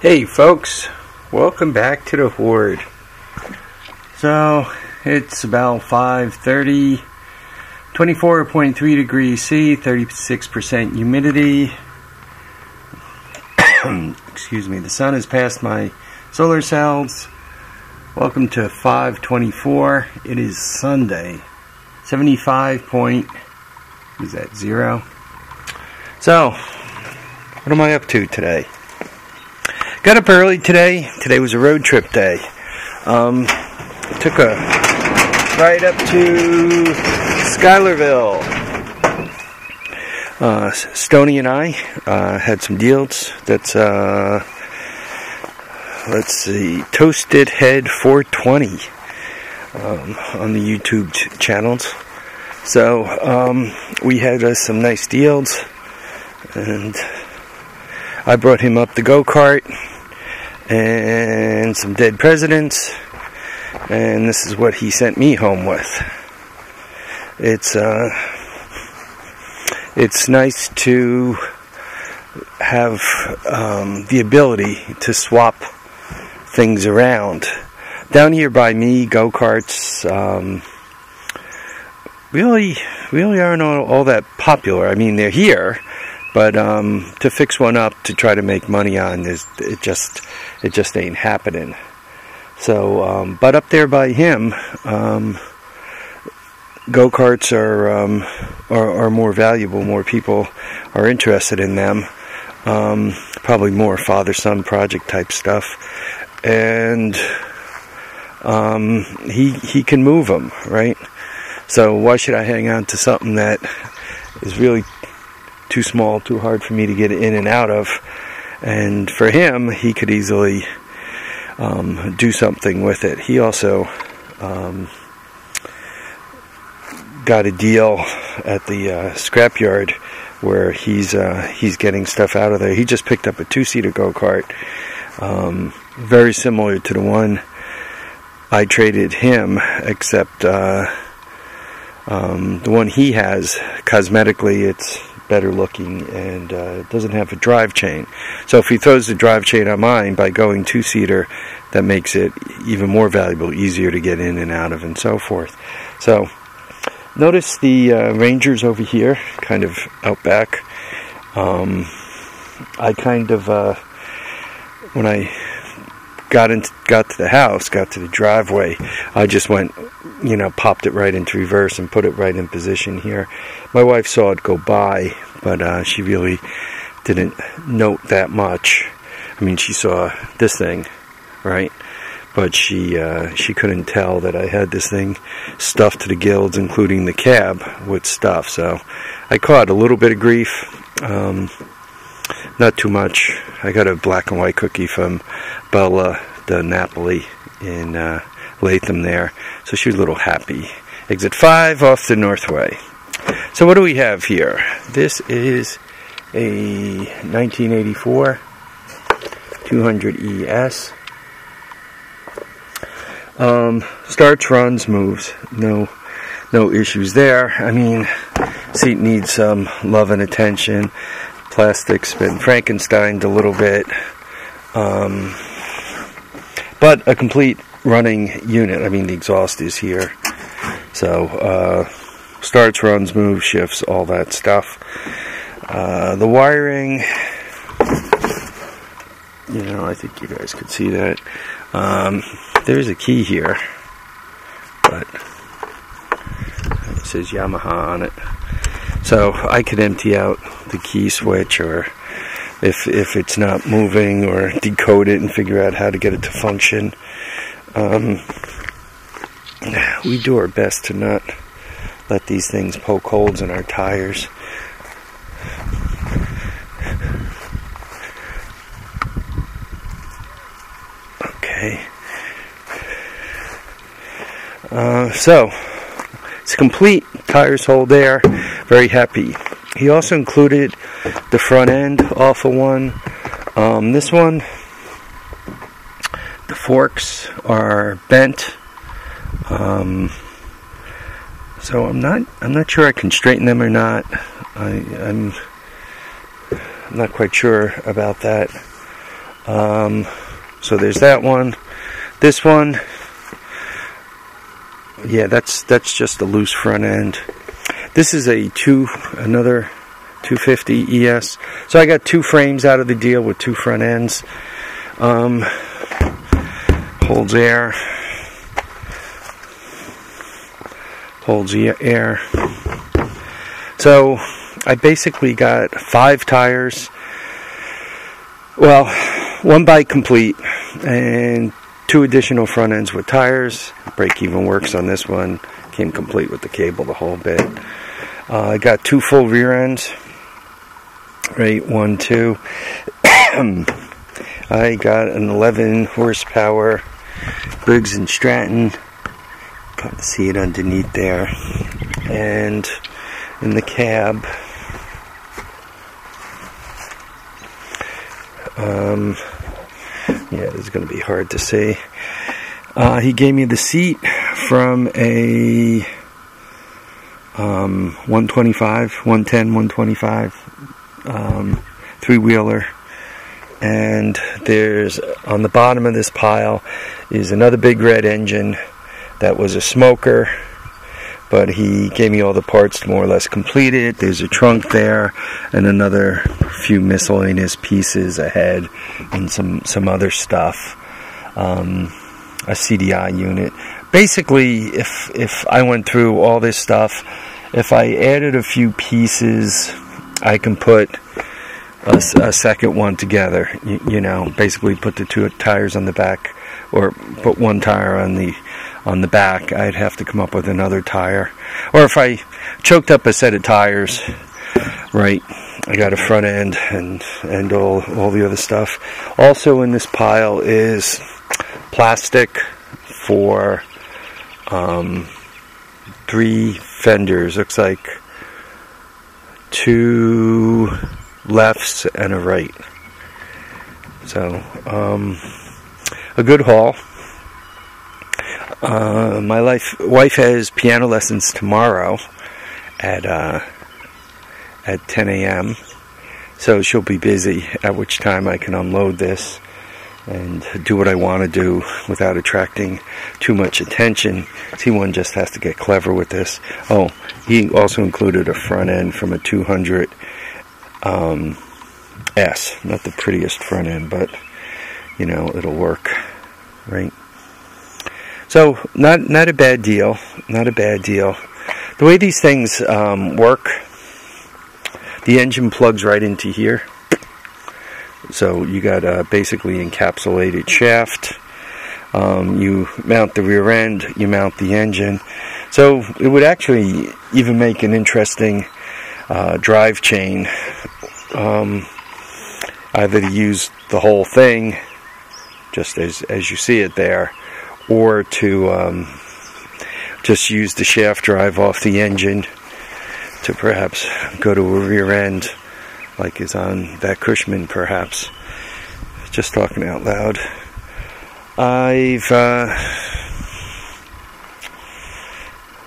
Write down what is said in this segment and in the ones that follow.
Hey folks, welcome back to the Hoard. So it's about 5:30, 24.3 degrees C, 36% humidity. Excuse me, the sun has passed my solar cells. Welcome to 5:24. It is Sunday. 75 point, is that 0? So, what am I up to today? Got up early today. Today was a road trip day. Took a ride up to Schuylerville. Stoney and I had some deals. That's let's see, Toasted Head 420 on the YouTube channels. So we had some nice deals, and I brought him up the go-kart and some dead presidents, and this is what he sent me home with. It's nice to have the ability to swap things around. Down here by me, go-karts really aren't all that popular. I mean, they're here, but to fix one up to try to make money on it just ain't happening. So, but up there by him, go-karts are more valuable. More people are interested in them. Probably more father-son project type stuff, and he can move them, right? So why should I hang on to something that is really too small, too hard for me to get in and out of? And for him, he could easily do something with it. He also got a deal at the scrapyard where he's getting stuff out of there. He just picked up a 2-seater go-kart, very similar to the one I traded him, except the one he has, cosmetically, it's better looking, and it doesn't have a drive chain. So if he throws the drive chain on mine by going 2-seater, that makes it even more valuable, easier to get in and out of, and so forth. So notice the Rangers over here, kind of out back. I kind of, when I got to the house, got to the driveway, I just went, popped it right into reverse and put it right in position here. My wife saw it go by, but she really didn't note that much. I mean, she saw this thing, right? But she couldn't tell that I had this thing stuffed to the gills, including the cab, with stuff. So I caught a little bit of grief, not too much. I got a black and white cookie from Bella de Napoli in Latham there, so she was a little happy. Exit 5 off the Northway. So what do we have here? This is a 1984 200ES. Starts, runs, moves. No issues there. I mean, seat needs some love and attention. Plastic's been Frankensteined a little bit. But a complete running unit. I mean, the exhaust is here. So, starts, runs, moves, shifts, all that stuff. The wiring, I think you guys could see that. There's a key here, but it says Yamaha on it. So I could empty out the key switch, or if it's not moving, or decode it and figure out how to get it to function. We do our best to not let these things poke holes in our tires. Okay. So it's complete. Tires hold there. Very happy. He also included the front end off of one. This one, the forks are bent. So I'm not sure I can straighten them or not. I'm not quite sure about that. So there's that one. This one, yeah, that's just a loose front end. This is another 250ES. So I got 2 frames out of the deal with 2 front ends. Holds air. Holds air. So I basically got 5 tires. Well, 1 bike complete and 2 additional front ends with tires. Brake even works on this one. Came complete with the cable, the whole bit. I got 2 full rear ends. Right, 1, 2. I got an 11 horsepower Briggs and Stratton. Kind of see it underneath there. And in the cab, yeah, it's going to be hard to see. He gave me the seat from a 125, 110, 125 3-wheeler. And there's, on the bottom of this pile is another big red engine that was a smoker, but he gave me all the parts to more or less complete it. There's a trunk there and another few miscellaneous pieces ahead and some other stuff. A CDI unit. Basically, if I went through all this stuff, if I added a few pieces, I can put a second one together. You know, basically put the 2 tires on the back, or put 1 tire on the back. I'd have to come up with another tire. Or if I choked up a set of tires, right, I got a front end and all the other stuff. Also in this pile is plastic for 3 fenders. Looks like 2 lefts and a right. So a good haul. My wife has piano lessons tomorrow at 10 a.m. So she'll be busy, at which time I can unload this and do what I want to do without attracting too much attention. T1 just has to get clever with this. Oh, he also included a front end from a 200 S. Not the prettiest front end, but you know, it'll work, right? So not a bad deal. Not a bad deal. The way these things work, the engine plugs right into here. So you got a basically encapsulated shaft. You mount the rear end, you mount the engine. So it would actually even make an interesting drive chain. Either to use the whole thing, just as you see it there, or to just use the shaft drive off the engine to perhaps go to a rear end, like is on that Cushman, perhaps. Just talking out loud.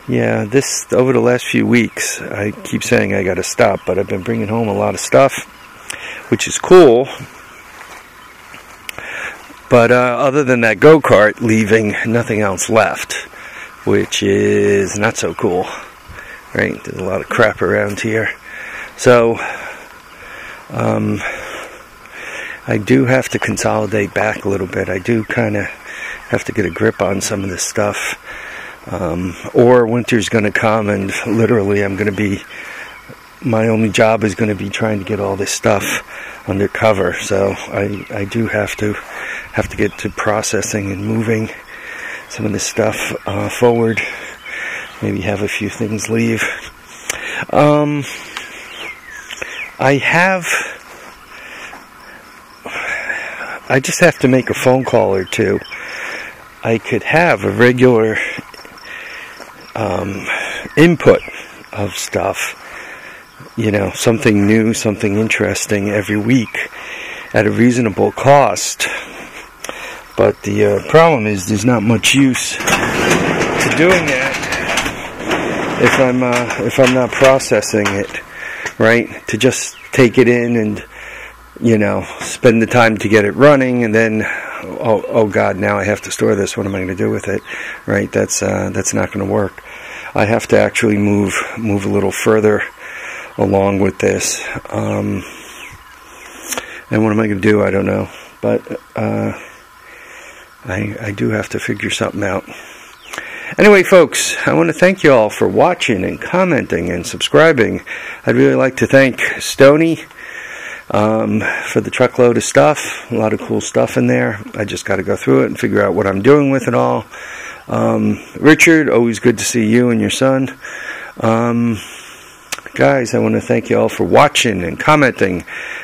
Yeah, this, over the last few weeks, I keep saying I gotta stop, but I've been bringing home a lot of stuff, which is cool. But other than that go-kart, leaving nothing else left, which is not so cool, right? There's a lot of crap around here. So, I do have to consolidate back a little bit. I do kind of have to get a grip on some of this stuff. Or winter's going to come and literally I'm going to be, my only job is going to be trying to get all this stuff under cover. So I do have to get to processing and moving some of this stuff forward. Maybe have a few things leave. I just have to make a phone call or two. I could have a regular input of stuff, you know, something new, something interesting every week at a reasonable cost. But the problem is there's not much use to doing that if I'm not processing it, right? To just take it in and you know, spend the time to get it running, and then, oh God, now I have to store this. What am I going to do with it? Right? That's not going to work. I have to actually move a little further along with this. And what am I going to do? I don't know. But I do have to figure something out. Anyway, folks, I want to thank you all for watching and commenting and subscribing. I'd really like to thank Stoney for the truckload of stuff. A lot of cool stuff in there. I just got to go through it and figure out what I'm doing with it all. Richard, always good to see you and your son. Guys, I want to thank you all for watching and commenting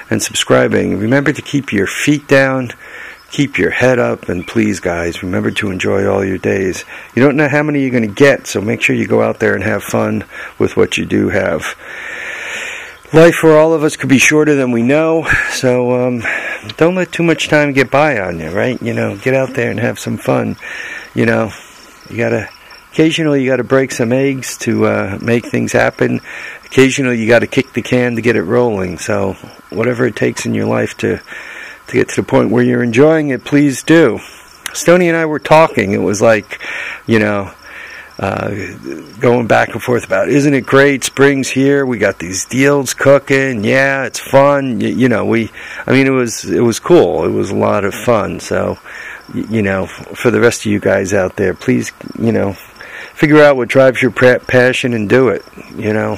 and subscribing. Remember to keep your feet down, keep your head up, and please, guys, remember to enjoy all your days. You don't know how many you're going to get, so make sure you go out there and have fun with what you do have. Life for all of us could be shorter than we know, so don't let too much time get by on you, right? You know, get out there and have some fun. You know, occasionally you got to break some eggs to make things happen. Occasionally you got to kick the can to get it rolling. So whatever it takes in your life to get to the point where you're enjoying it, please do. Stoney and I were talking. It was like, you know, going back and forth about, isn't it great? Spring's here. We got these deals cooking. Yeah, it's fun. You know, it was cool. It was a lot of fun. So, you know, for the rest of you guys out there, please, you know, figure out what drives your passion and do it. You know,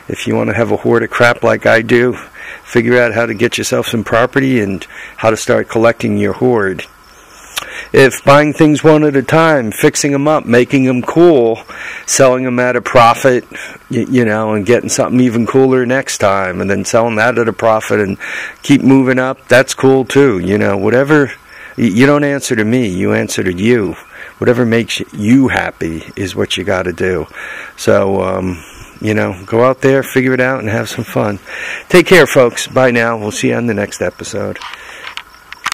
if you want to have a hoard of crap like I do, figure out how to get yourself some property and how to start collecting your hoard. If buying things one at a time, fixing them up, making them cool, selling them at a profit, you know, and getting something even cooler next time, and then selling that at a profit and keep moving up, that's cool too. You know, whatever, you don't answer to me, you answer to you. Whatever makes you happy is what you got to do. So, you know, go out there, figure it out, and have some fun. Take care, folks. Bye now. We'll see you on the next episode.